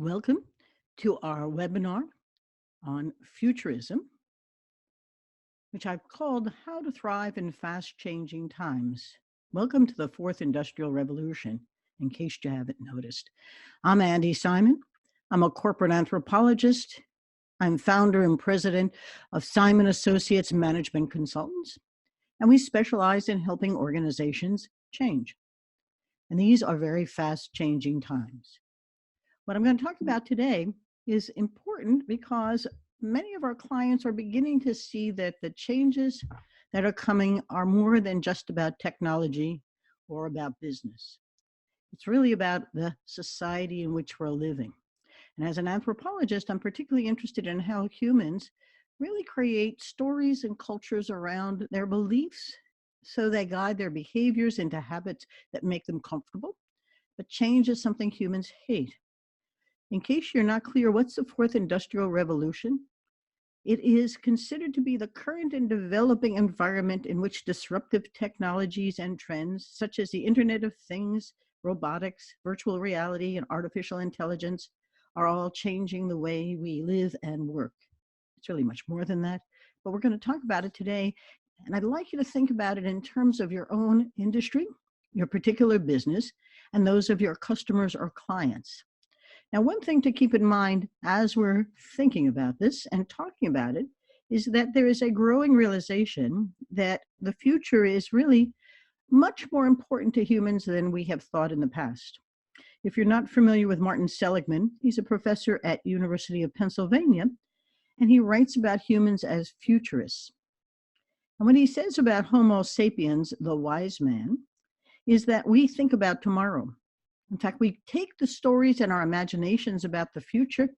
Welcome to our webinar on futurism, which I've called How to Thrive in Fast Changing Times. Welcome to the Fourth Industrial Revolution, in case you haven't noticed. I'm Andi Simon. I'm a corporate anthropologist. I'm founder and president of Simon Associates Management Consultants, and we specialize in helping organizations change. And these are very fast changing times. What I'm going to talk about today is important because many of our clients are beginning to see that the changes that are coming are more than just about technology or about business. It's really about the society in which we're living. And as an anthropologist, I'm particularly interested in how humans really create stories and cultures around their beliefs so they guide their behaviors into habits that make them comfortable. But change is something humans hate. In case you're not clear, what's the fourth industrial revolution? It is considered to be the current and developing environment in which disruptive technologies and trends, such as the Internet of Things, robotics, virtual reality, and artificial intelligence, are all changing the way we live and work. It's really much more than that, but we're going to talk about it today. And I'd like you to think about it in terms of your own industry, your particular business, and those of your customers or clients. Now, one thing to keep in mind as we're thinking about this and talking about it is that there is a growing realization that the future is really much more important to humans than we have thought in the past. If you're not familiar with Martin Seligman, he's a professor at University of Pennsylvania, and he writes about humans as futurists. And what he says about Homo sapiens, the wise man, is that we think about tomorrow. In fact, we take the stories and our imaginations about the future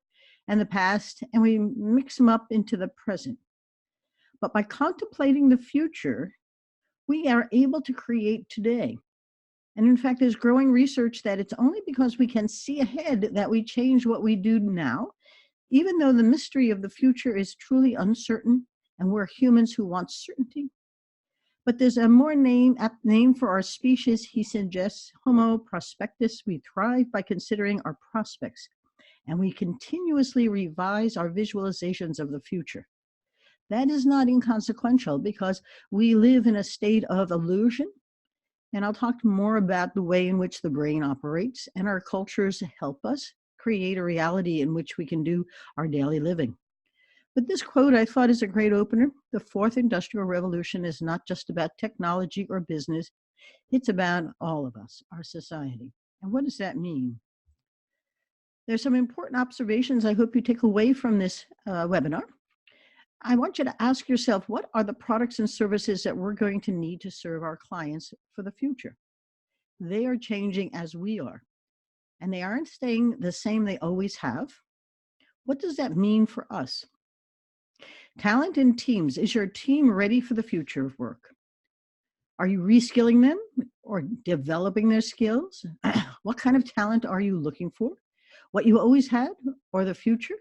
and the past, and we mix them up into the present. But by contemplating the future, we are able to create today. And in fact, there's growing research that it's only because we can see ahead that we change what we do now, even though the mystery of the future is truly uncertain, and we're humans who want certainty. But there's a more apt name for our species, he suggests, Homo prospectus. We thrive by considering our prospects, and we continuously revise our visualizations of the future. That is not inconsequential because we live in a state of illusion, and I'll talk more about the way in which the brain operates, and our cultures help us create a reality in which we can do our daily living. But this quote I thought is a great opener. The fourth industrial revolution is not just about technology or business. It's about all of us, our society. And what does that mean? There's some important observations I hope you take away from this webinar. I want you to ask yourself, what are the products and services that we're going to need to serve our clients for the future? They are changing as we are, and they aren't staying the same they always have. What does that mean for us? Talent in teams. Is your team ready for the future of work? Are you reskilling them or developing their skills? What kind of talent are you looking for? What you always had or the future?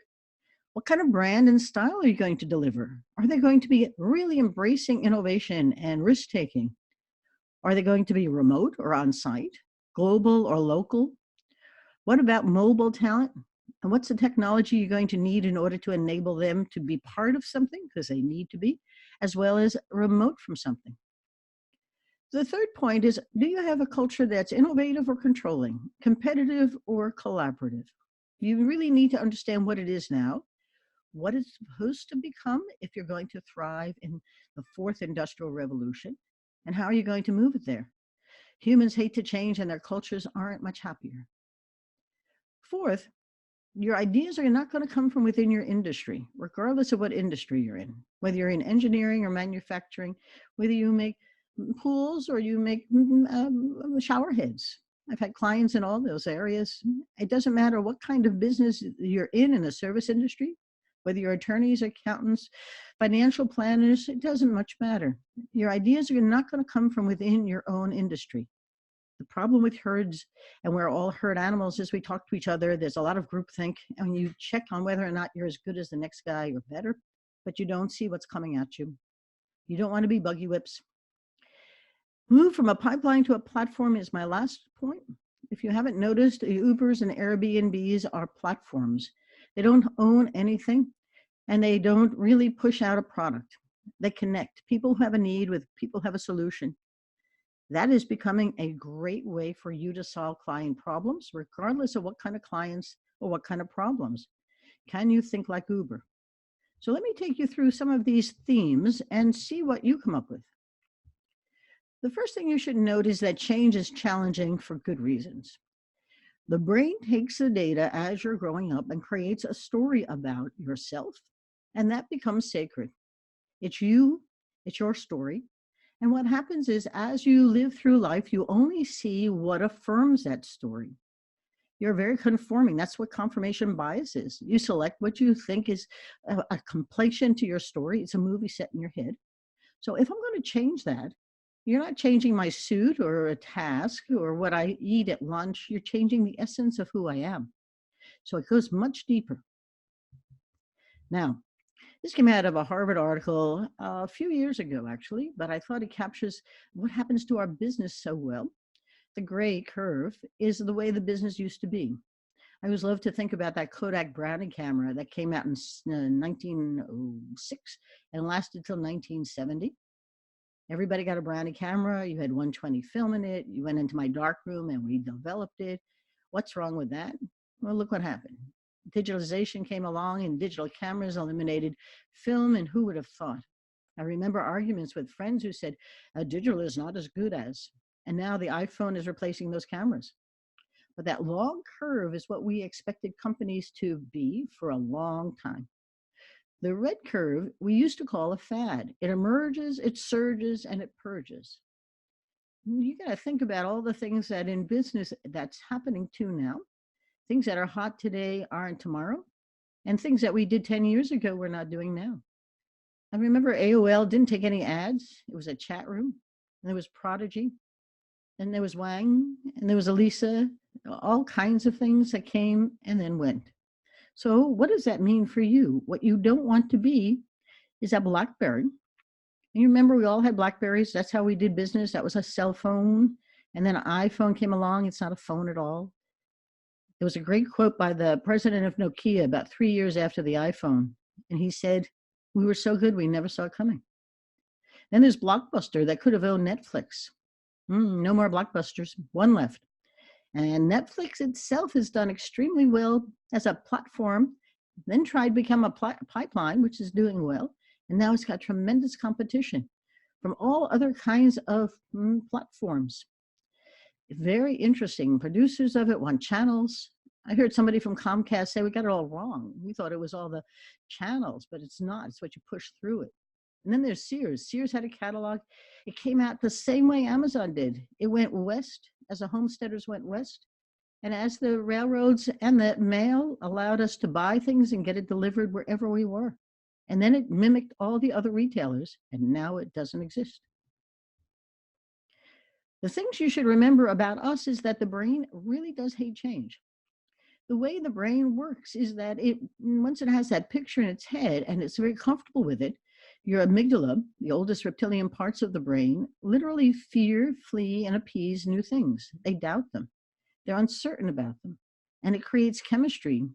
What kind of brand and style are you going to deliver? Are they going to be really embracing innovation and risk-taking? Are they going to be remote or on-site, global or local? What about mobile talent? And what's the technology you're going to need in order to enable them to be part of something, because they need to be, as well as remote from something? The third point is, do you have a culture that's innovative or controlling, competitive or collaborative? You really need to understand what it is now, what it's supposed to become if you're going to thrive in the fourth industrial revolution, and how are you going to move it there? Humans hate to change, and their cultures aren't much happier. Fourth, your ideas are not going to come from within your industry, regardless of what industry you're in, whether you're in engineering or manufacturing, whether you make pools or you make shower heads. I've had clients in all those areas. It doesn't matter what kind of business you're in the service industry, whether you're attorneys, accountants, financial planners, it doesn't much matter. Your ideas are not going to come from within your own industry. The problem with herds, and we're all herd animals, is we talk to each other. There's a lot of groupthink, and you check on whether or not you're as good as the next guy or better, but you don't see what's coming at you. You don't want to be buggy whips. Move from a pipeline to a platform is my last point. If you haven't noticed, Ubers and Airbnbs are platforms. They don't own anything and they don't really push out a product. They connect people who have a need with people who have a solution. That is becoming a great way for you to solve client problems, regardless of what kind of clients or what kind of problems. Can you think like Uber? So let me take you through some of these themes and see what you come up with. The first thing you should note is that change is challenging for good reasons. The brain takes the data as you're growing up and creates a story about yourself, and that becomes sacred. It's you, it's your story. And what happens is, as you live through life, you only see what affirms that story. You're very conforming. That's what confirmation bias is. You select what you think is a completion to your story. It's a movie set in your head. So if I'm going to change that, you're not changing my suit or a task or what I eat at lunch. You're changing the essence of who I am. So it goes much deeper. Now, this came out of a Harvard article a few years ago, actually, but I thought it captures what happens to our business so well. The gray curve is the way the business used to be. I always love to think about that Kodak Brownie camera that came out in 1906 and lasted till 1970. Everybody got a Brownie camera. You had 120 film in it. You went into my dark room and we developed it. What's wrong with that? Well, look what happened. Digitalization came along and digital cameras eliminated film, and who would have thought? I remember arguments with friends who said, digital is not as good as, and now the iPhone is replacing those cameras. But that long curve is what we expected companies to be for a long time. The red curve we used to call a fad. It emerges, it surges, and it purges. You got to think about all the things that in business that's happening too now. Things that are hot today aren't tomorrow, and things that we did 10 years ago we're not doing now. I remember AOL didn't take any ads. It was a chat room. And there was Prodigy, and there was Wang, and there was Elisa, all kinds of things that came and then went. So what does that mean for you? What you don't want to be is a BlackBerry. And you remember we all had BlackBerries. That's how we did business. That was a cell phone. And then an iPhone came along. It's not a phone at all. There was a great quote by the president of Nokia about 3 years after the iPhone. And he said, we were so good, we never saw it coming. Then there's Blockbuster that could have owned Netflix. No more Blockbusters, one left. And Netflix itself has done extremely well as a platform, then tried to become a pipeline, which is doing well. And now it's got tremendous competition from all other kinds of platforms. Very interesting. Producers of it want channels. I heard somebody from Comcast say we got it all wrong. We thought it was all the channels, but it's not. It's what you push through it. And then there's Sears. Sears had a catalog. It came out the same way Amazon did. It went west as the homesteaders went west. And as the railroads and the mail allowed us to buy things and get it delivered wherever we were. And then it mimicked all the other retailers, and now it doesn't exist. The things you should remember about us is that the brain really does hate change. The way the brain works is that once it has that picture in its head and it's very comfortable with it, your amygdala, the oldest reptilian parts of the brain, literally fear, flee, and appease new things. They doubt them. They're uncertain about them. And it creates chemistry,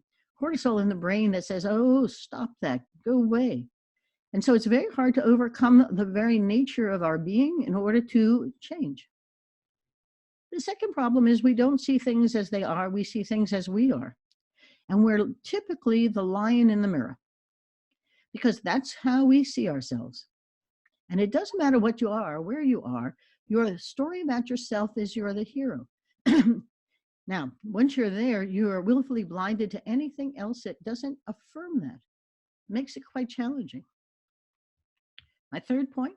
cortisol in the brain that says, oh, stop that, go away. And so it's very hard to overcome the very nature of our being in order to change. The second problem is we don't see things as they are, we see things as we are. And we're typically the lion in the mirror because that's how we see ourselves. And it doesn't matter what you are, where you are, your story about yourself is you're the hero. Now, once you're there, you are willfully blinded to anything else that doesn't affirm that. It makes it quite challenging. My third point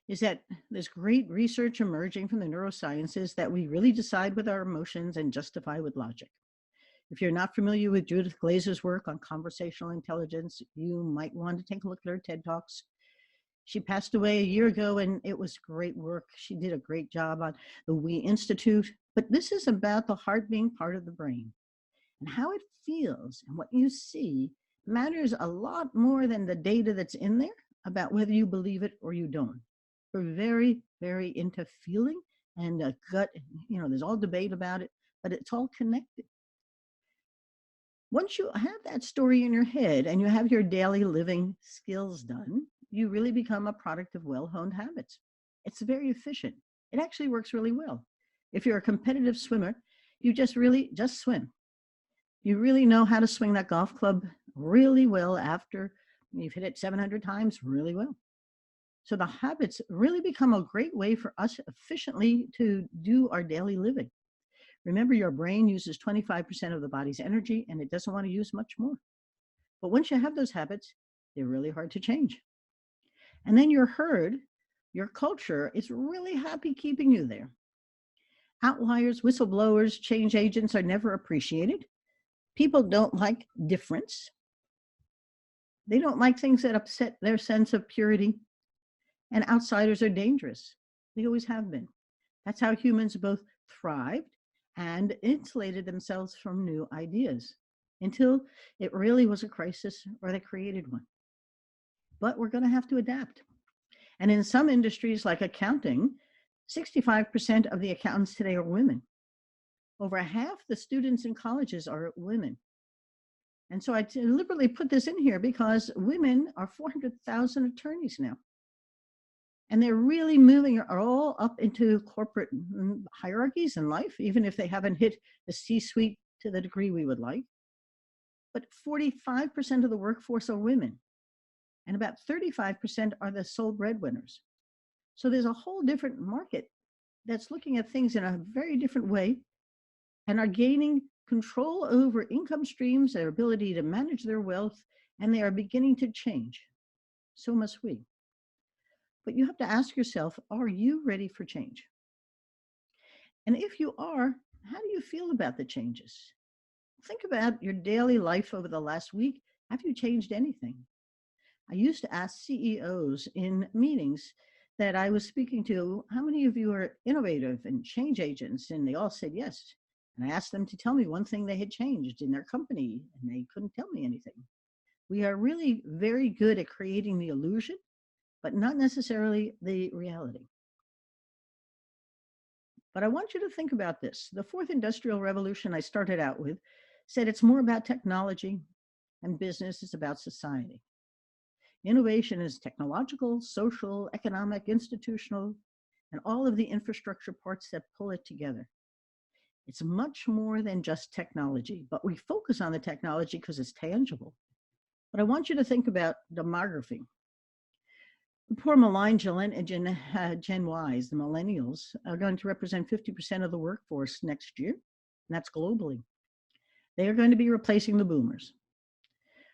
is that there's great research emerging from the neurosciences that we really decide with our emotions and justify with logic. If you're not familiar with Judith Glazer's work on conversational intelligence, you might want to take a look at her TED Talks. She passed away a year ago, and it was great work. She did a great job on the We Institute. But this is about the heart being part of the brain. And how it feels and what you see matters a lot more than the data that's in there about whether you believe it or you don't. We're very, very into feeling and gut. There's all debate about it. but it's all connected. Once you have that story in your head and you have your daily living skills done, you really become a product of well-honed habits. It's very efficient. It actually works really well. If you're a competitive swimmer, you just swim. You really know how to swing that golf club really well after you've hit it 700 times really well. So the habits really become a great way for us efficiently to do our daily living. Remember, your brain uses 25% of the body's energy and it doesn't want to use much more. But once you have those habits, they're really hard to change. And then your herd, your culture is really happy keeping you there. Outliers, whistleblowers, change agents are never appreciated. People don't like difference. They don't like things that upset their sense of purity. And outsiders are dangerous. They always have been. That's how humans both thrived and insulated themselves from new ideas until it really was a crisis or they created one. But we're going to have to adapt. And in some industries like accounting, 65% of the accountants today are women. Over half the students in colleges are women. And so I deliberately put this in here because women are 400,000 attorneys now. And they're really moving all up into corporate hierarchies in life, even if they haven't hit the C-suite to the degree we would like. But 45% of the workforce are women, and about 35% are the sole breadwinners. So there's a whole different market that's looking at things in a very different way and are gaining control over income streams, their ability to manage their wealth, and they are beginning to change. So must we. But you have to ask yourself, are you ready for change? And if you are, how do you feel about the changes? Think about your daily life over the last week. Have you changed anything? I used to ask CEOs in meetings that I was speaking to, how many of you are innovative and change agents? And they all said yes. And I asked them to tell me one thing they had changed in their company, and they couldn't tell me anything. We are really very good at creating the illusion, but not necessarily the reality. But I want you to think about this. The fourth industrial revolution I started out with said it's more about technology and business is about society. Innovation is technological, social, economic, institutional, and all of the infrastructure parts that pull it together. It's much more than just technology, but we focus on the technology because it's tangible. But I want you to think about demography. The poor maligned Gen Ys, the millennials, are going to represent 50% of the workforce next year, and that's globally. They are going to be replacing the boomers.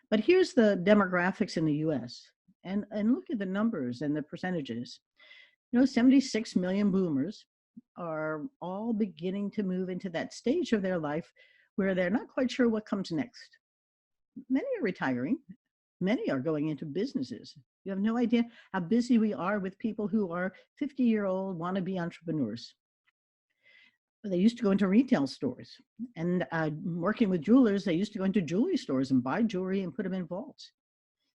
But here's the demographics in the US, and look at the numbers and the percentages. 76 million boomers are all beginning to move into that stage of their life where they're not quite sure what comes next. Many are retiring. Many are going into businesses. You have no idea how busy we are with people who are 50-year-old wannabe entrepreneurs. They used to go into retail stores, and working with jewelers, they used to go into jewelry stores and buy jewelry and put them in vaults.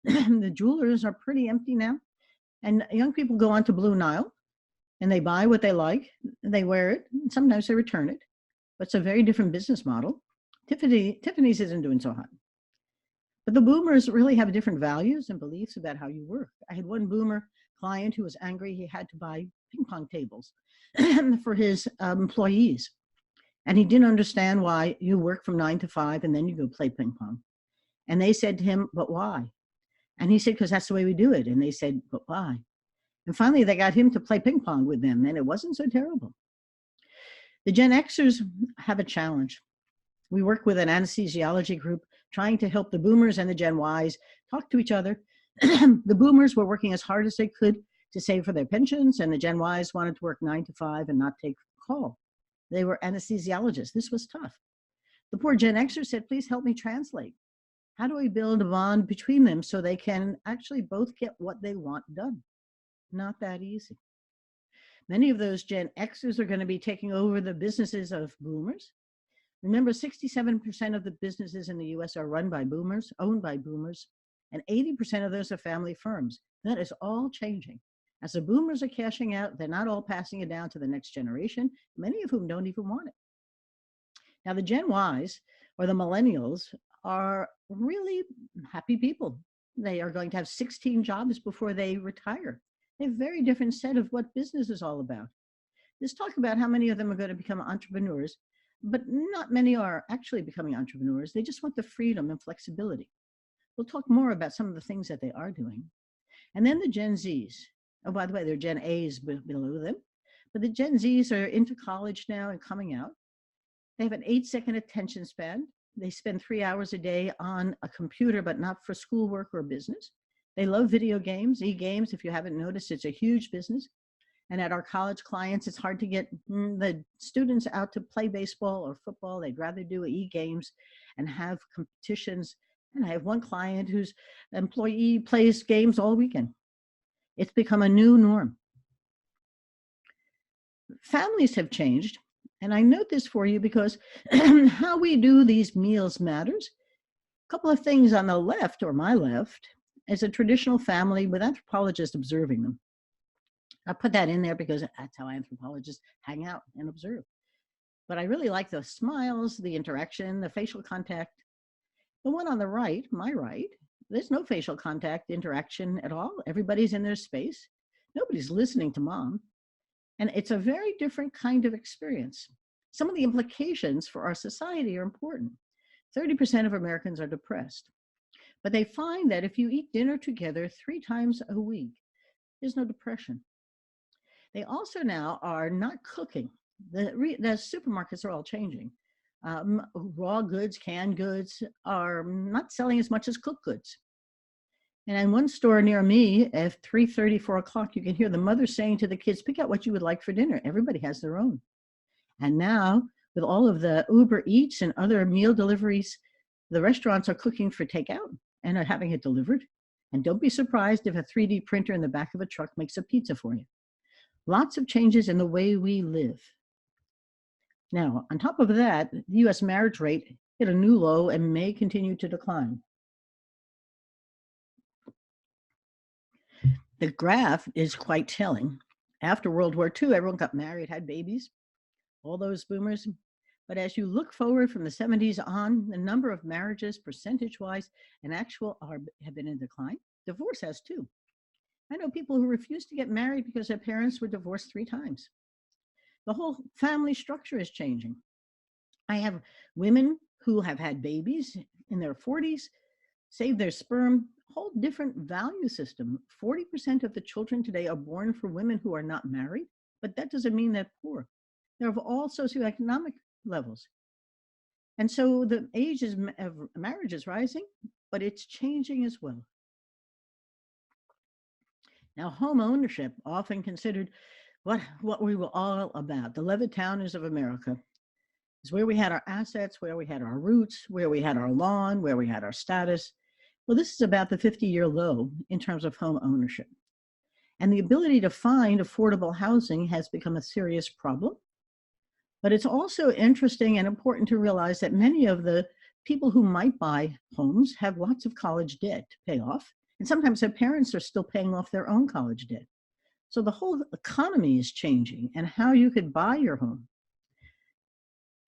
The jewelers are pretty empty now, and young people go on to Blue Nile, and they buy what they like, and they wear it, and sometimes they return it, but it's a very different business model. Tiffany's isn't doing so hot. But the boomers really have different values and beliefs about how you work. I had one boomer client who was angry he had to buy ping pong tables for his employees. And he didn't understand why you work from 9 to 5 and then you go play ping pong. And they said to him, but why? And he said, because that's the way we do it. And they said, but why? And finally, they got him to play ping pong with them, and it wasn't so terrible. The Gen Xers have a challenge. We work with an anesthesiology group trying to help the boomers and the Gen Ys talk to each other. The boomers were working as hard as they could to save for their pensions, and the Gen Ys wanted to work 9 to 5 and not take call. They were anesthesiologists. This was tough. The poor Gen Xers said, please help me translate. How do we build a bond between them so they can actually both get what they want done? Not that easy. Many of those Gen Xers are going to be taking over the businesses of boomers. Remember, 67% of the businesses in the US are run by boomers, owned by boomers, and 80% of those are family firms. That is all changing. As the boomers are cashing out, they're not all passing it down to the next generation, many of whom don't even want it. Now, the Gen Ys or the millennials are really happy people. They are going to have 16 jobs before they retire. They have a very different set of what business is all about. Let's talk about how many of them are going to become entrepreneurs, but not many are actually becoming entrepreneurs. They just want the freedom and flexibility. We'll talk more about some of the things that they are doing. And then the Gen Zs. Oh, by the way, there are Gen As below them. But the Gen Zs are into college now and coming out. They have an 8-second attention span. They spend 3 hours a day on a computer, but not for schoolwork or business. They love video games, e-games. If you haven't noticed, it's a huge business. And at our college clients, it's hard to get the students out to play baseball or football. They'd rather do e-games and have competitions. And I have one client whose employee plays games all weekend. It's become a new norm. Families have changed. And I note this for you because how we do these meals matters. A couple of things on the left, or my left, is a traditional family with anthropologists observing them. I put that in there because that's how anthropologists hang out and observe. But I really like the smiles, the interaction, the facial contact. The one on the right, my right, there's no facial contact interaction at all. Everybody's in their space. Nobody's listening to mom. And it's a very different kind of experience. Some of the implications for our society are important. 30% of Americans are depressed. But they find that if you eat dinner together 3 times a week, there's no depression. They also now are not cooking. The supermarkets are all changing. Raw goods, canned goods are not selling as much as cooked goods. And in one store near me at 3:30, 4 o'clock, you can hear the mother saying to the kids, pick out what you would like for dinner. Everybody has their own. And now, with all of the Uber Eats and other meal deliveries, the restaurants are cooking for takeout and are having it delivered. And don't be surprised if a 3D printer in the back of a truck makes a pizza for you. Lots of changes in the way we live. Now, on top of that, the U.S. marriage rate hit a new low and may continue to decline. The graph is quite telling. After World War II, everyone got married, had babies, all those boomers. But as you look forward from the 70s on, the number of marriages, percentage-wise, and actual have been in decline. Divorce has too. I know people who refuse to get married because their parents were divorced 3 times. The whole family structure is changing. I have women who have had babies in their 40s, saved their sperm, whole different value system. 40% of the children today are born for women who are not married, but that doesn't mean they're poor. They're of all socioeconomic levels. And so the age of marriage is rising, but it's changing as well. Now, home ownership, often considered what we were all about, the Levittowners of America, is where we had our assets, where we had our roots, where we had our lawn, where we had our status. Well, this is about the 50-year low in terms of home ownership. And the ability to find affordable housing has become a serious problem. But it's also interesting and important to realize that many of the people who might buy homes have lots of college debt to pay off. And sometimes their parents are still paying off their own college debt. So the whole economy is changing and how you could buy your home.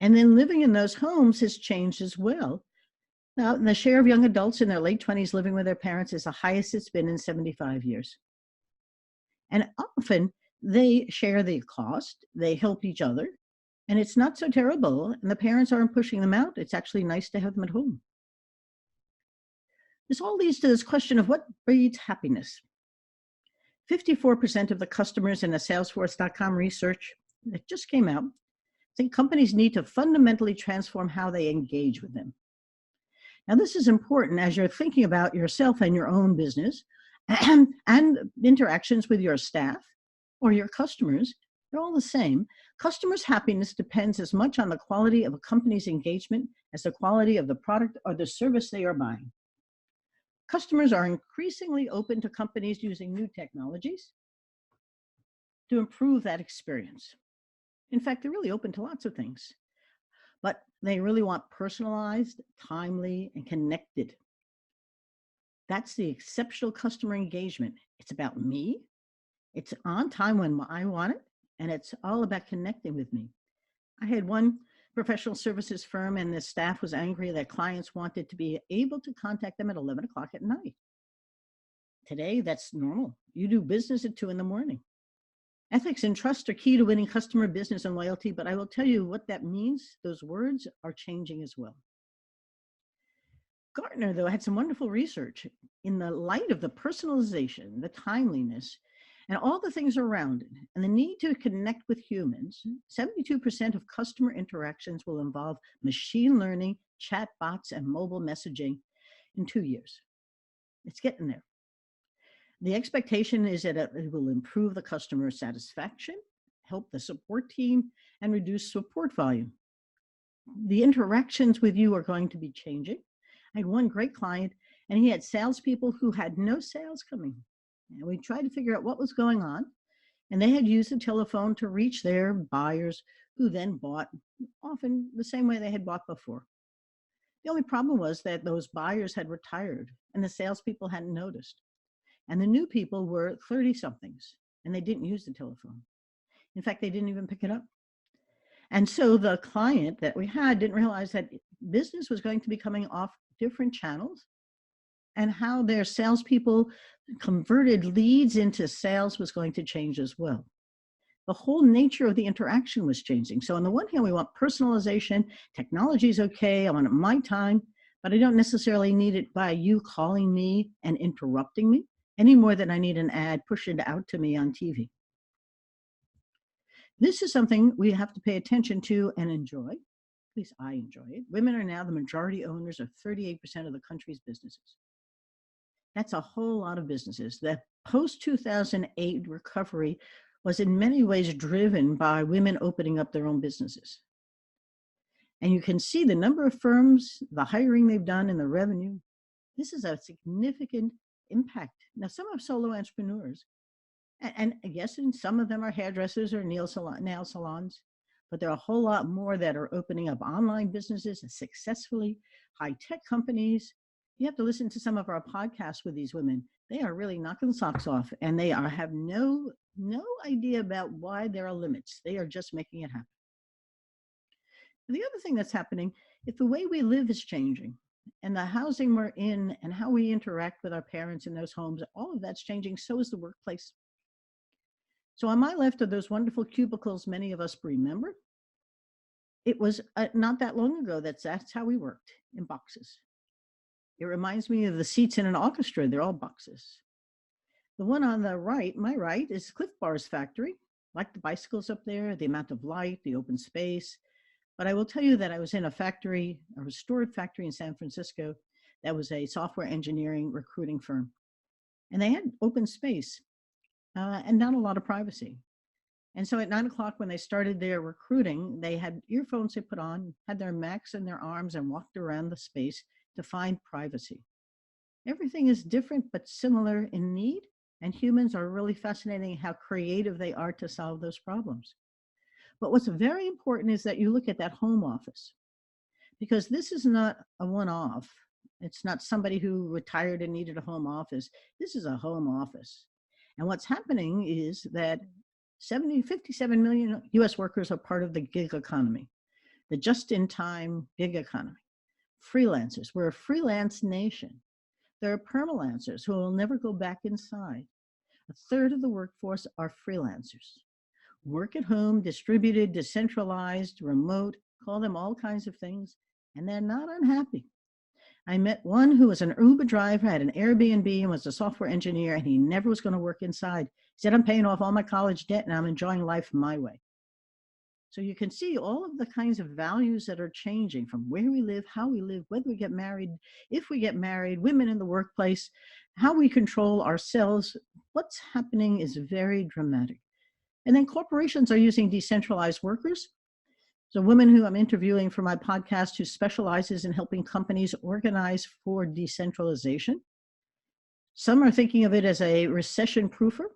And then living in those homes has changed as well. Now, the share of young adults in their late 20s living with their parents is the highest it's been in 75 years. And often they share the cost, they help each other, and it's not so terrible. And the parents aren't pushing them out. It's actually nice to have them at home. This all leads to this question of what breeds happiness. 54% of the customers in a Salesforce.com research that just came out think companies need to fundamentally transform how they engage with them. Now, this is important as you're thinking about yourself and your own business and interactions with your staff or your customers. They're all the same. Customers' happiness depends as much on the quality of a company's engagement as the quality of the product or the service they are buying. Customers are increasingly open to companies using new technologies to improve that experience. In fact, they're really open to lots of things, but they really want personalized, timely, and connected. That's the exceptional customer engagement. It's about me. It's on time when I want it, and it's all about connecting with me. I had one professional services firm, and the staff was angry that clients wanted to be able to contact them at 11 o'clock at night. Today, that's normal. You do business at 2 in the morning. Ethics and trust are key to winning customer business and loyalty, but I will tell you what that means. Those words are changing as well. Gartner, though, had some wonderful research. In the light of the personalization, the timeliness, and all the things around it, and the need to connect with humans, 72% of customer interactions will involve machine learning, chatbots, and mobile messaging in 2 years. It's getting there. The expectation is that it will improve the customer satisfaction, help the support team, and reduce support volume. The interactions with you are going to be changing. I had one great client, and he had salespeople who had no sales coming. And we tried to figure out what was going on, and they had used the telephone to reach their buyers, who then bought often the same way they had bought before. The only problem was that those buyers had retired, and the salespeople hadn't noticed. And the new people were 30-somethings, and they didn't use the telephone. In fact, they didn't even pick it up. And so the client that we had didn't realize that business was going to be coming off different channels, and how their salespeople converted leads into sales was going to change as well. The whole nature of the interaction was changing. So on the one hand, we want personalization. Technology is okay. I want it my time, but I don't necessarily need it by you calling me and interrupting me any more than I need an ad pushed out to me on TV. This is something we have to pay attention to and enjoy. At least I enjoy it. Women are now the majority owners of 38% of the country's businesses. That's a whole lot of businesses. The post-2008 recovery was in many ways driven by women opening up their own businesses. And you can see the number of firms, the hiring they've done, and the revenue. This is a significant impact. Now, some are solo entrepreneurs, and yes, and some of them are hairdressers or nail salons, but there are a whole lot more that are opening up online businesses successfully, high-tech companies. You have to listen to some of our podcasts with these women. They are really knocking socks off, and they have no idea about why there are limits. They are just making it happen. The other thing that's happening, if the way we live is changing, and the housing we're in, and how we interact with our parents in those homes, all of that's changing, so is the workplace. So on my left are those wonderful cubicles many of us remember. It was not that long ago that's how we worked, in boxes. It reminds me of the seats in an orchestra. They're all boxes. The one on the right, my right, is Cliff Bar's factory. Like the bicycles up there, the amount of light, the open space. But I will tell you that I was in a factory, a restored factory in San Francisco, that was a software engineering recruiting firm. And they had open space and not a lot of privacy. And so at 9 o'clock when they started their recruiting, they had earphones they put on, had their Macs in their arms, and walked around the space to find privacy. Everything is different but similar in need, and humans are really fascinating how creative they are to solve those problems. But what's very important is that you look at that home office, because this is not a one-off. It's not somebody who retired and needed a home office. This is a home office. And what's happening is that 57 million US workers are part of the gig economy, the just-in-time gig economy. Freelancers, we're a freelance nation. There are permalancers who will never go back inside. A third of the workforce are freelancers. Work at home, distributed, decentralized, remote, call them all kinds of things, and they're not unhappy. I met one who was an Uber driver, had an Airbnb, and was a software engineer, and he never was going to work inside. He said, I'm paying off all my college debt, and I'm enjoying life my way. So you can see all of the kinds of values that are changing from where we live, how we live, whether we get married, if we get married, women in the workplace, how we control ourselves. What's happening is very dramatic. And then corporations are using decentralized workers. So a woman who I'm interviewing for my podcast who specializes in helping companies organize for decentralization. Some are thinking of it as a recession proofer.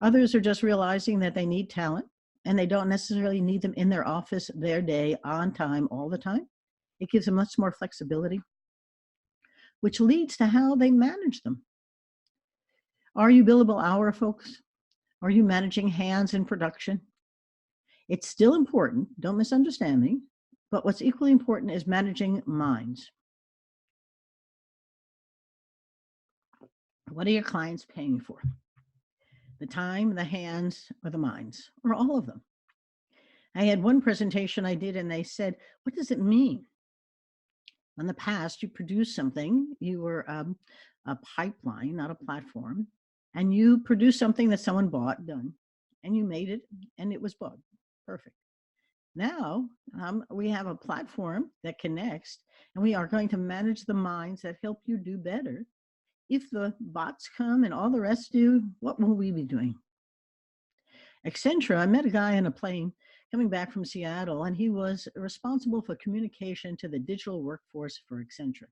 Others are just realizing that they need talent and they don't necessarily need them in their office, their day, on time, all the time. It gives them much more flexibility, which leads to how they manage them. Are you billable hour, folks? Are you managing hands in production? It's still important, don't misunderstand me, But what's equally important is managing minds. What are your clients paying for? The time, the hands, or the minds, or all of them? I had one presentation I did, and they said, what does it mean? In the past, you produced something, you were a pipeline, not a platform, and you produced something that someone bought, done, and you made it, and it was bought. Perfect. Now we have a platform that connects, and we are going to manage the minds that help you do better. If the bots come and all the rest do, what will we be doing? Accenture, I met a guy on a plane coming back from Seattle, and he was responsible for communication to the digital workforce for Accenture.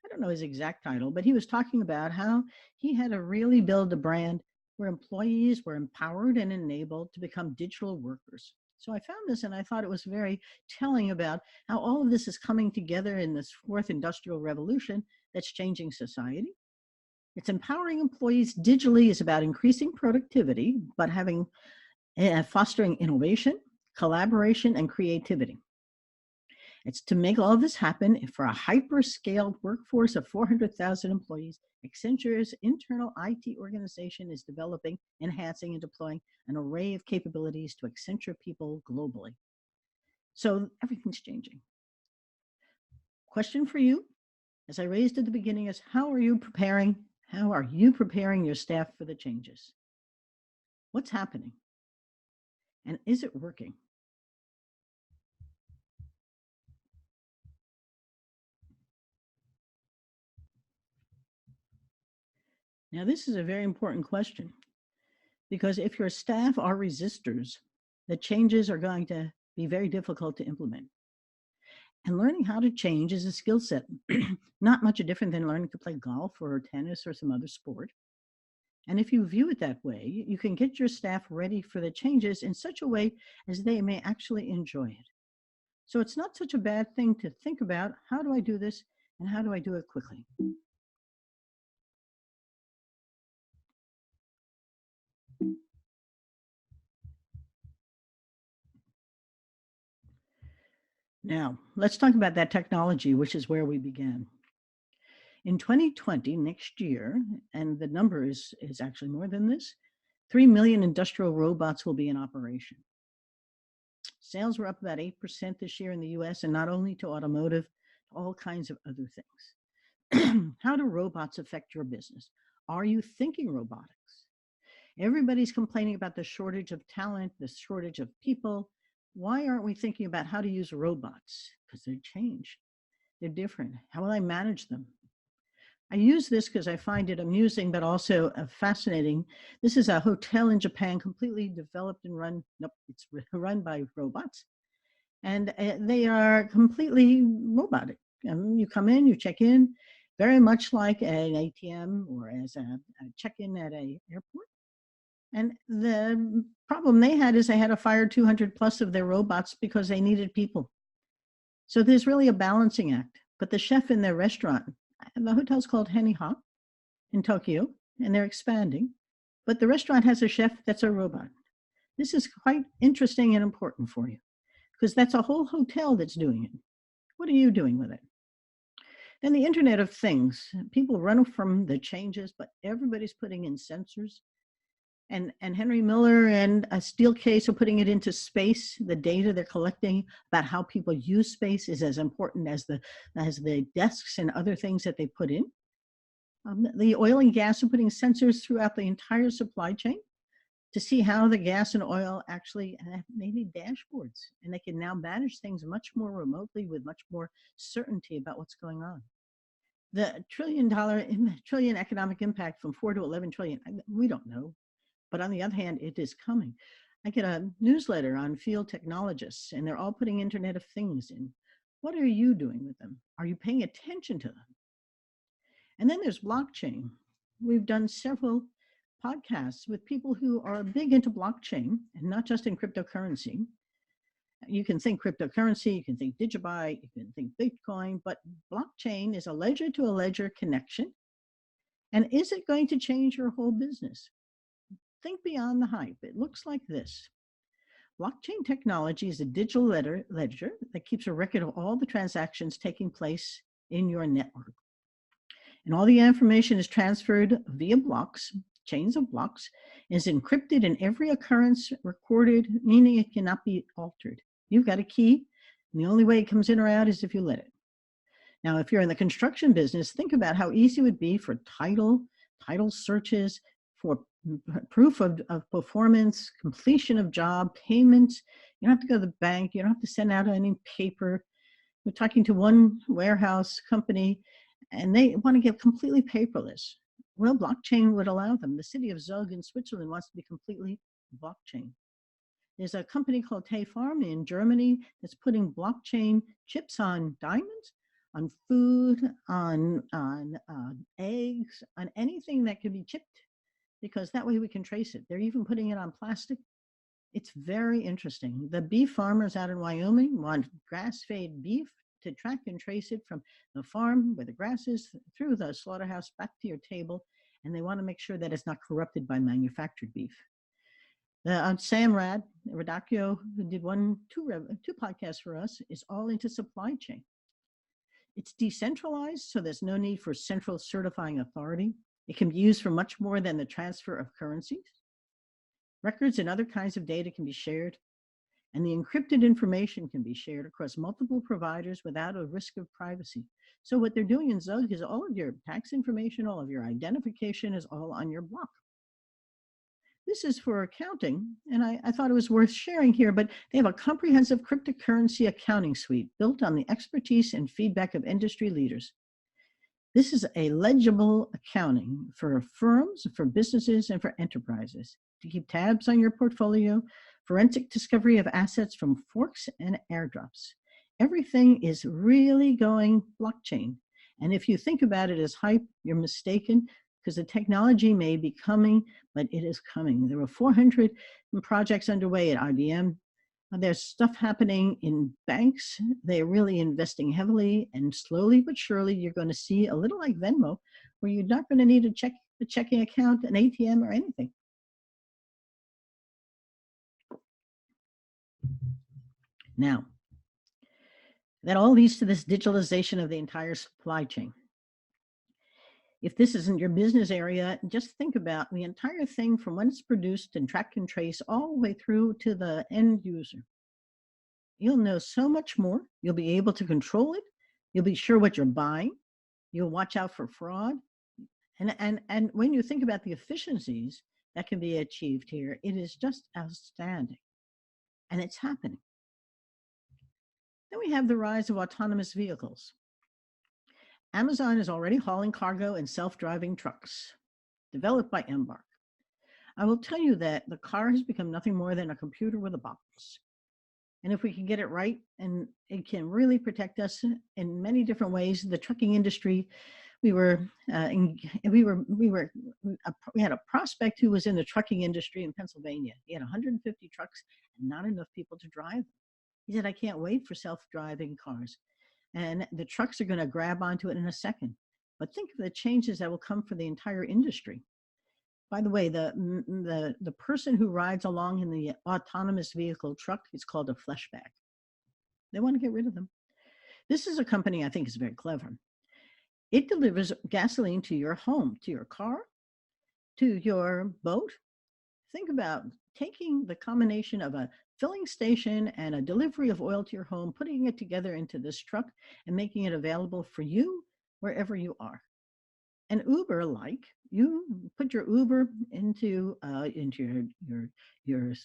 I don't know his exact title, but he was talking about how he had to really build a brand where employees were empowered and enabled to become digital workers. So I found this and I thought it was very telling about how all of this is coming together in this fourth industrial revolution that's changing society. It's empowering employees digitally is about increasing productivity, but fostering innovation, collaboration, and creativity. It's to make all of this happen for a hyper-scaled workforce of 400,000 employees. Accenture's internal IT organization is developing, enhancing, and deploying an array of capabilities to Accenture people globally. So everything's changing. Question for you, as I raised at the beginning, is how are you preparing your staff for the changes? What's happening? And is it working? Now, this is a very important question because if your staff are resistors, the changes are going to be very difficult to implement. And learning how to change is a skill set, not much different than learning to play golf or tennis or some other sport. And if you view it that way, you can get your staff ready for the changes in such a way as they may actually enjoy it. So it's not such a bad thing to think about, how do I do this and how do I do it quickly? Now, let's talk about that technology, which is where we began. In 2020, next year, and the number is actually more than this, 3 million industrial robots will be in operation. Sales were up about 8% this year in the US, and not only to automotive, all kinds of other things. How do robots affect your business? Are you thinking robotics? Everybody's complaining about the shortage of talent, the shortage of people. Why aren't we thinking about how to use robots? Because they've changed. They're different. How will I manage them? I use this because I find it amusing, but also fascinating. This is a hotel in Japan, completely developed and run. Nope, it's run by robots. And they are completely robotic. You come in, you check in, very much like an ATM or as a check-in at an airport. And the problem they had is they had to fire 200 plus of their robots because they needed people. So there's really a balancing act. But the chef in their restaurant, the hotel's called Heniha in Tokyo, and they're expanding. But the restaurant has a chef that's a robot. This is quite interesting and important for you because that's a whole hotel that's doing it. What are you doing with it? Then the Internet of Things. People run from the changes, but everybody's putting in sensors. And Henry Miller and Steelcase are putting it into space. The data they're collecting about how people use space is as important as the desks and other things that they put in. The oil and gas are putting sensors throughout the entire supply chain to see how the gas and oil actually maybe dashboards, and they can now manage things much more remotely with much more certainty about what's going on. The trillion economic impact from 4 to 11 trillion, we don't know. But on the other hand, it is coming. I get a newsletter on field technologists, and they're all putting Internet of Things in. What are you doing with them? Are you paying attention to them? And then there's blockchain. We've done several podcasts with people who are big into blockchain and not just in cryptocurrency. You can think cryptocurrency, you can think Digibyte, you can think Bitcoin, but blockchain is a ledger to a ledger connection. And is it going to change your whole business? Think beyond the hype. It looks like this. Blockchain technology is a digital ledger that keeps a record of all the transactions taking place in your network. And all the information is transferred via blocks, chains of blocks, and is encrypted in every occurrence recorded, meaning it cannot be altered. You've got a key, and the only way it comes in or out is if you let it. Now, if you're in the construction business, think about how easy it would be for title searches, for proof of performance, completion of job, payments. You don't have to go to the bank. You don't have to send out any paper. We're talking to one warehouse company, and they want to get completely paperless. Well, blockchain would allow them. The city of Zug in Switzerland wants to be completely blockchain. There's a company called Farm in Germany that's putting blockchain chips on diamonds, on food, on eggs, on anything that can be chipped, because that way we can trace it. They're even putting it on plastic. It's very interesting. The beef farmers out in Wyoming want grass-fed beef to track and trace it from the farm where the grass is through the slaughterhouse back to your table, and they want to make sure that it's not corrupted by manufactured beef. Sam Radacchio, who did two podcasts for us, is all into supply chain. It's decentralized, so there's no need for central certifying authority. It can be used for much more than the transfer of currencies. Records and other kinds of data can be shared, and the encrypted information can be shared across multiple providers without a risk of privacy. So what they're doing in Zug is all of your tax information, all of your identification is all on your block. This is for accounting, and I thought it was worth sharing here, but they have a comprehensive cryptocurrency accounting suite built on the expertise and feedback of industry leaders. This is a legible accounting for firms, for businesses, and for enterprises to keep tabs on your portfolio, forensic discovery of assets from forks and airdrops. Everything is really going blockchain. And if you think about it as hype, you're mistaken, because the technology may be coming, but it is coming. There were 400 projects underway at IBM. There's stuff happening in banks. They're really investing heavily, and slowly but surely you're going to see a little like Venmo, where you're not going to need a checking account, an ATM, or anything. Now, that all leads to this digitalization of the entire supply chain. If this isn't your business area, just think about the entire thing from when it's produced and track and trace all the way through to the end user. You'll know so much more. You'll be able to control it. You'll be sure what you're buying. You'll watch out for fraud. And when you think about the efficiencies that can be achieved here, it is just outstanding. And it's happening. Then we have the rise of autonomous vehicles. Amazon is already hauling cargo in self-driving trucks, developed by Embark. I will tell you that the car has become nothing more than a computer with a box. And if we can get it right, and it can really protect us in many different ways, the trucking industry, we had a prospect who was in the trucking industry in Pennsylvania. He had 150 trucks and not enough people to drive them. He said, I can't wait for self-driving cars. And the trucks are going to grab onto it in a second. But think of the changes that will come for the entire industry. By the way, the person who rides along in the autonomous vehicle truck is called a fleshbag. They want to get rid of them. This is a company I think is very clever. It delivers gasoline to your home, to your car, to your boat. Think about taking the combination of a filling station and a delivery of oil to your home, putting it together into this truck and making it available for you wherever you are. And Uber, like, you put your Uber into you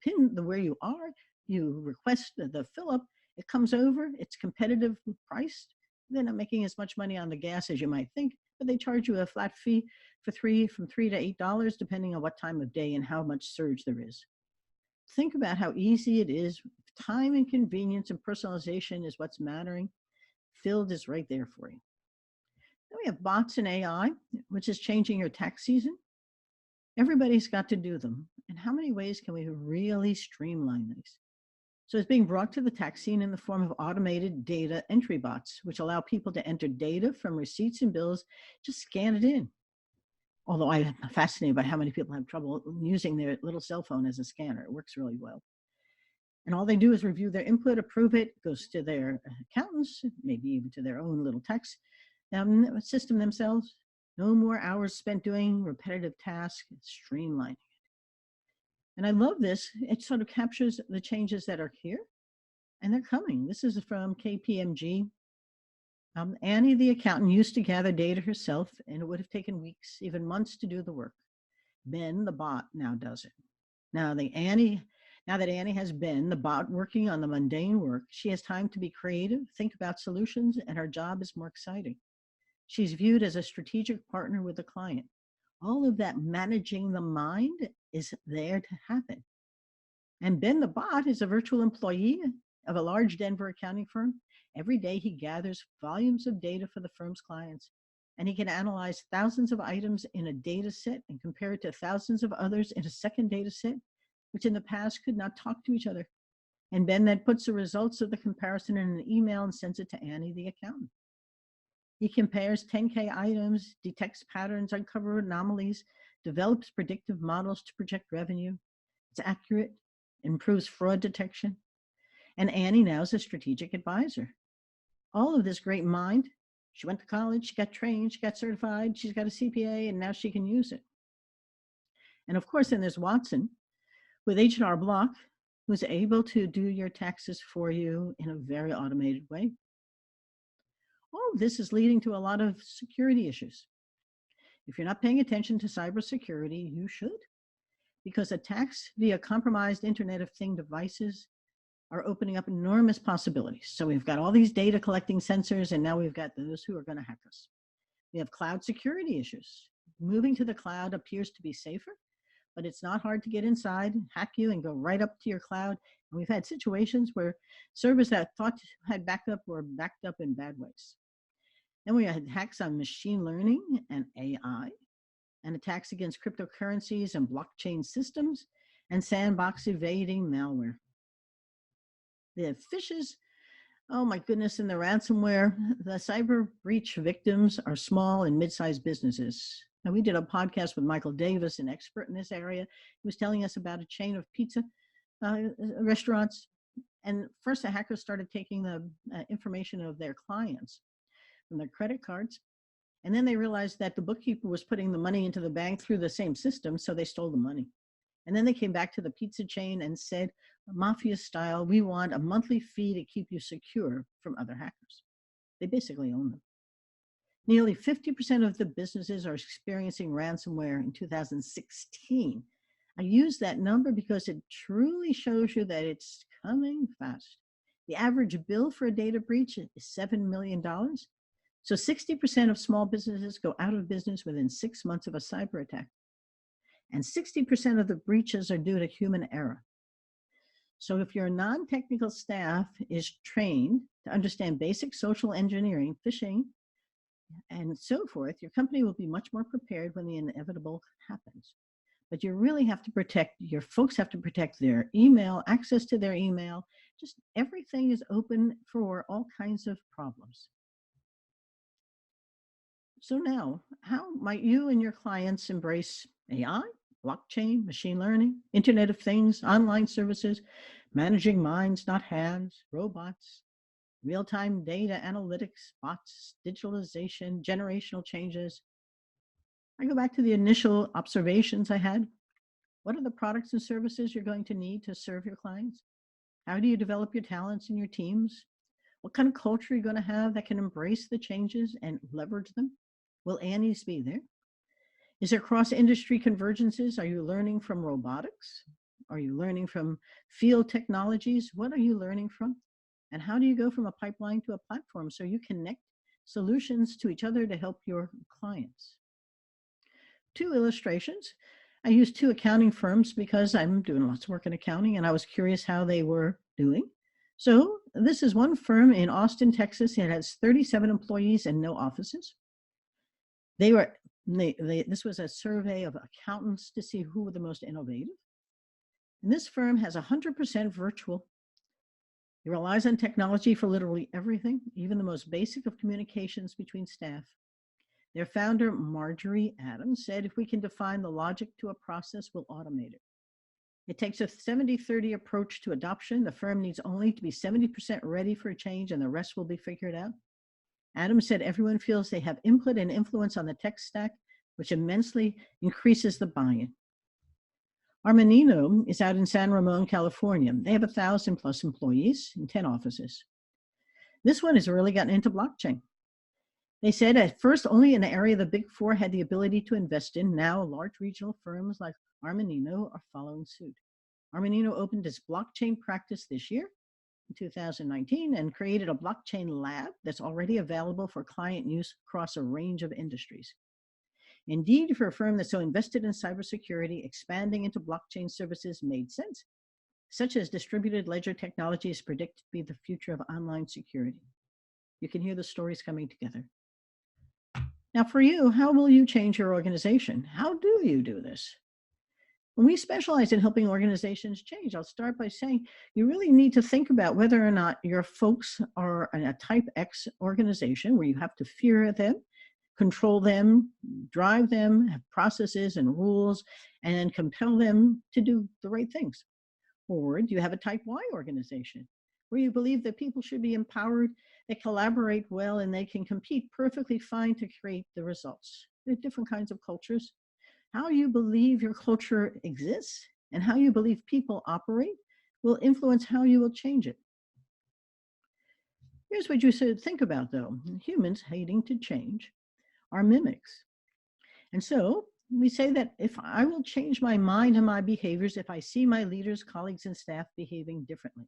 pin where you are, you request the fill up, it comes over, it's competitive priced. They're not making as much money on the gas as you might think, but they charge you a flat fee for from $3 to $8, depending on what time of day and how much surge there is. Think about how easy it is. Time and convenience and personalization is what's mattering. Filled is right there for you. Then we have bots and AI, which is changing your tax season. Everybody's got to do them. And how many ways can we really streamline these? So it's being brought to the tax scene in the form of automated data entry bots, which allow people to enter data from receipts and bills, just scan it in. Although I'm fascinated by how many people have trouble using their little cell phone as a scanner. It works really well. And all they do is review their input, approve it, goes to their accountants, maybe even to their own little tax system themselves. No more hours spent doing repetitive tasks, streamlining. And I love this. It sort of captures the changes that are here and they're coming. This is from KPMG. Annie, the accountant, used to gather data herself, and it would have taken weeks, even months to do the work. Ben, the bot, now does it. Now that Annie has been the bot working on the mundane work, she has time to be creative, think about solutions, and her job is more exciting. She's viewed as a strategic partner with the client. All of that managing the mind is there to happen. And Ben the bot is a virtual employee of a large Denver accounting firm. Every day he gathers volumes of data for the firm's clients, and he can analyze thousands of items in a data set and compare it to thousands of others in a second data set, which in the past could not talk to each other. And Ben then puts the results of the comparison in an email and sends it to Annie, the accountant. He compares 10K items, detects patterns, uncovers anomalies, develops predictive models to project revenue. It's accurate, improves fraud detection. And Annie now is a strategic advisor. All of this great mind. She went to college, she got trained, she got certified, she's got a CPA, and now she can use it. And of course, then there's Watson with H&R Block, who's able to do your taxes for you in a very automated way. All of this is leading to a lot of security issues. If you're not paying attention to cybersecurity, you should, because attacks via compromised Internet of Things devices are opening up enormous possibilities. So we've got all these data collecting sensors, and now we've got those who are going to hack us. We have cloud security issues. Moving to the cloud appears to be safer, but it's not hard to get inside, hack you, and go right up to your cloud. And we've had situations where servers that thought had backup were backed up in bad ways. Then we had hacks on machine learning and AI, and attacks against cryptocurrencies and blockchain systems, and sandbox evading malware. The phishes, oh my goodness, and the ransomware, the cyber breach victims are small and mid-sized businesses. Now, we did a podcast with Michael Davis, an expert in this area. He was telling us about a chain of pizza restaurants. And first, the hackers started taking the information of their clients from their credit cards. And then they realized that the bookkeeper was putting the money into the bank through the same system, so they stole the money. And then they came back to the pizza chain and said, mafia style, we want a monthly fee to keep you secure from other hackers. They basically own them. Nearly 50% of the businesses are experiencing ransomware in 2016. I use that number because it truly shows you that it's coming fast. The average bill for a data breach is $7 million. So 60% of small businesses go out of business within 6 months of a cyber attack. And 60% of the breaches are due to human error. So if your non-technical staff is trained to understand basic social engineering, phishing, and so forth, your company will be much more prepared when the inevitable happens. But you really have to protect, your folks have to protect their email, access to their email. Just everything is open for all kinds of problems. So now, how might you and your clients embrace AI, blockchain, machine learning, Internet of Things, online services, managing minds, not hands, robots, real-time data analytics, bots, digitalization, generational changes? I go back to the initial observations I had. What are the products and services you're going to need to serve your clients? How do you develop your talents in your teams? What kind of culture are you going to have that can embrace the changes and leverage them? Will Annie's be there? Is there cross-industry convergences? Are you learning from robotics? Are you learning from field technologies? What are you learning from? And how do you go from a pipeline to a platform so you connect solutions to each other to help your clients? 2 illustrations. I used 2 accounting firms because I'm doing lots of work in accounting and I was curious how they were doing. So this is one firm in Austin, Texas. It has 37 employees and no offices. This was a survey of accountants to see who were the most innovative. And this firm has 100% virtual. It relies on technology for literally everything, even the most basic of communications between staff. Their founder, Marjorie Adams, said, if we can define the logic to a process, we'll automate it. It takes a 70-30 approach to adoption. The firm needs only to be 70% ready for a change, and the rest will be figured out. Adams said everyone feels they have input and influence on the tech stack, which immensely increases the buy-in. Armanino is out in San Ramon, California. They have 1,000 plus employees in 10 offices. This one has really gotten into blockchain. They said at first only an area the Big Four had the ability to invest in. Now large regional firms like Armanino are following suit. Armanino opened its blockchain practice this year, in 2019, and created a blockchain lab that's already available for client use across a range of industries. Indeed, for a firm that's so invested in cybersecurity, expanding into blockchain services made sense, such as distributed ledger technology is predicted to be the future of online security. You can hear the stories coming together. Now, for you, how will you change your organization? How do you do this? When we specialize in helping organizations change, I'll start by saying you really need to think about whether or not your folks are in a type X organization where you have to fear them, control them, drive them, have processes and rules, and compel them to do the right things. Or do you have a type Y organization where you believe that people should be empowered, they collaborate well, and they can compete perfectly fine to create the results? There are different kinds of cultures. How you believe your culture exists and how you believe people operate will influence how you will change it. Here's what you should think about, though. Humans hating to change are mimics. And so we say that if I will change my mind and my behaviors, if I see my leaders, colleagues, and staff behaving differently,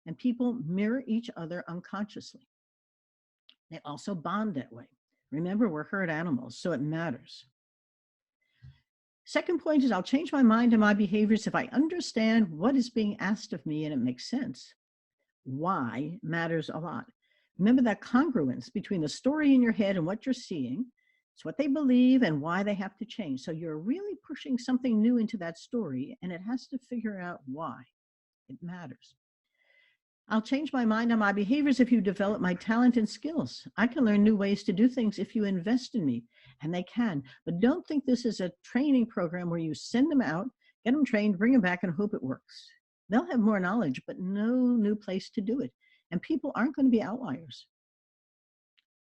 and people mirror each other unconsciously. They also bond that way. Remember, we're herd animals, so it matters. Second point is I'll change my mind and my behaviors if I understand what is being asked of me and it makes sense. Why matters a lot. Remember that congruence between the story in your head and what you're seeing. It's what they believe and why they have to change. So you're really pushing something new into that story, and it has to figure out why. It matters. I'll change my mind on my behaviors if you develop my talent and skills. I can learn new ways to do things if you invest in me, and they can. But don't think this is a training program where you send them out, get them trained, bring them back, and hope it works. They'll have more knowledge, but no new place to do it. And people aren't going to be outliers.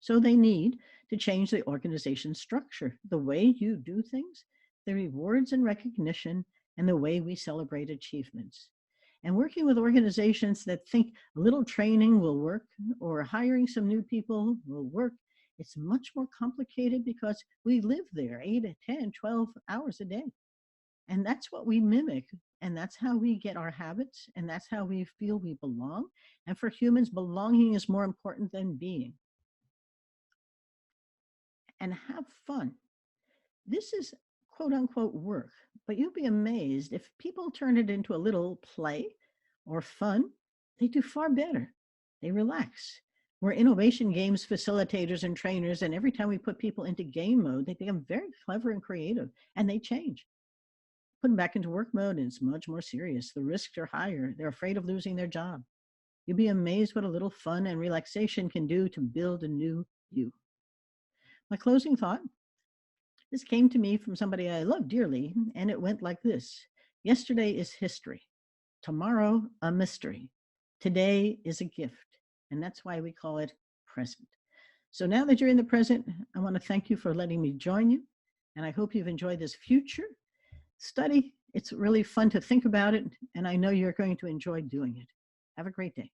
So they need to change the organization structure, the way you do things, the rewards and recognition, and the way we celebrate achievements. And working with organizations that think a little training will work or hiring some new people will work, it's much more complicated because we live there 8, 10, 12 hours a day. And that's what we mimic. And that's how we get our habits. And that's how we feel we belong. And for humans, belonging is more important than being. And have fun. This is quote unquote work, but you'll be amazed if people turn it into a little play or fun, they do far better. They relax. We're innovation games facilitators and trainers, and every time we put people into game mode, they become very clever and creative, and they change. Put them back into work mode, and it's much more serious. The risks are higher. They're afraid of losing their job. You'll be amazed what a little fun and relaxation can do to build a new you. My closing thought. This came to me from somebody I love dearly, and it went like this. Yesterday is history. Tomorrow, a mystery. Today is a gift. And that's why we call it present. So now that you're in the present, I want to thank you for letting me join you. And I hope you've enjoyed this future study. It's really fun to think about it. And I know you're going to enjoy doing it. Have a great day.